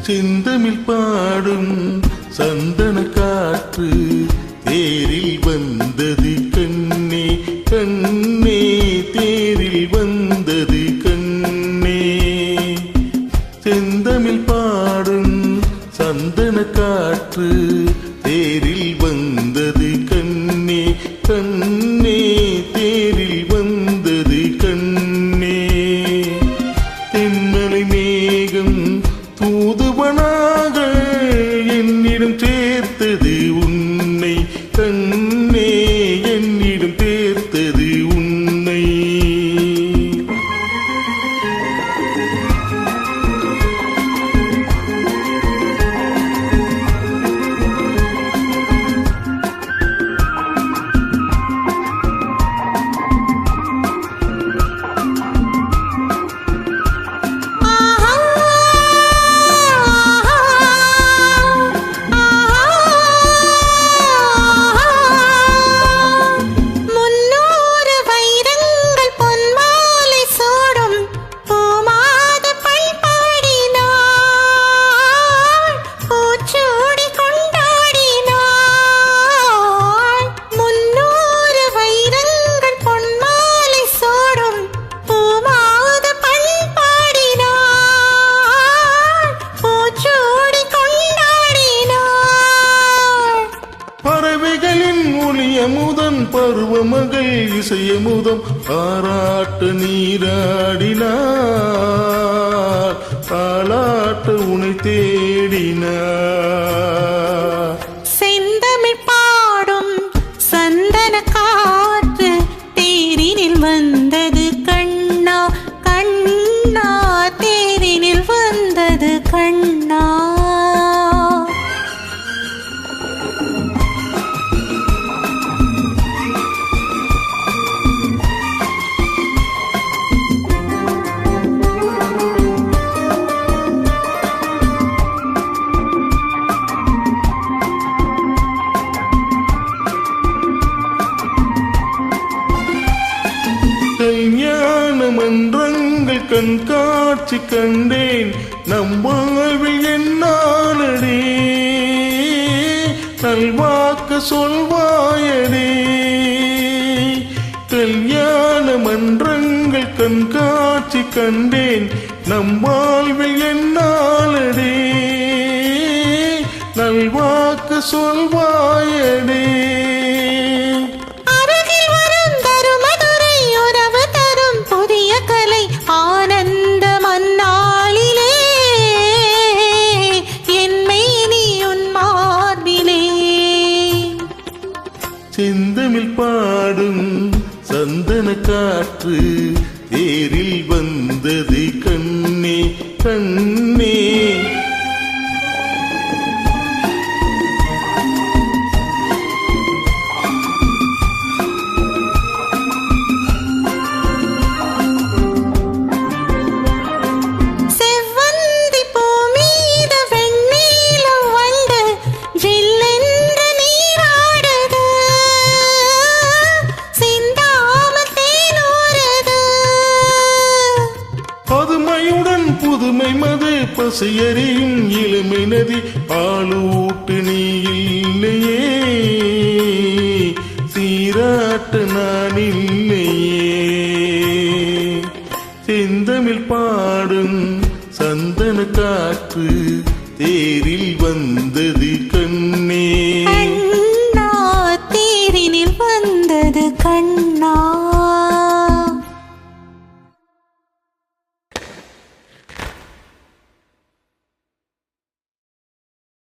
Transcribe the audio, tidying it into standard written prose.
செந்தமிழ் பாடும் சந்தன காற்று தேரில் வந்தது கண்ணே கண்ணே, தேரில் வந்தது கண்ணே. செந்தமிழ் பாடும் சந்தன காற்று தேரில் வந்தது கண்ணே கண்ணே, தேரில் வந்தது கண்ணே. தென்மலை மேகம் தூதுவனாக என்னிடம் சேர்த்தது உன்னை கண்ணே, என்னிடம் சேர்த்தது உன்னை. முதன் பருவமகள் இசையமுதம் பாராட்ட நீராடினார், தாளாட்ட உனை தேடினார். செந்தமிழ் பாடும் சந்தன காற்று தேரினில் வந்தது கண்ணா கண்ணா, தேரினில் வந்தது கண்ணா. கல்யாண மன்றங்கள் கண்காட்சி கண்டேன், நம் வாழ்வில் என்னாலடே நல்வாக்கு சொல்வாயடே. கல்யாண மன்றங்கள் கண்காட்சி கண்டேன், நம் வாழ்வில் என்னாலடே நல்வாக்கு சொல்வாயடே. ஆனந்த மன்னாளிலே என்னை நீ உன் மார்பிலே. செந்தமிழ் பாடும் சந்தன காற்று தேரில் வந்தது கண்ணே கண்ணே. புதுமை மது பசையறியும் இளமை நதி பாலூட்டு நீ இல்லையே, சீராட்ட நான் இல்லையே. செந்தமிழ் பாடும் சந்தன காற்று தேரில் வந்தது கண்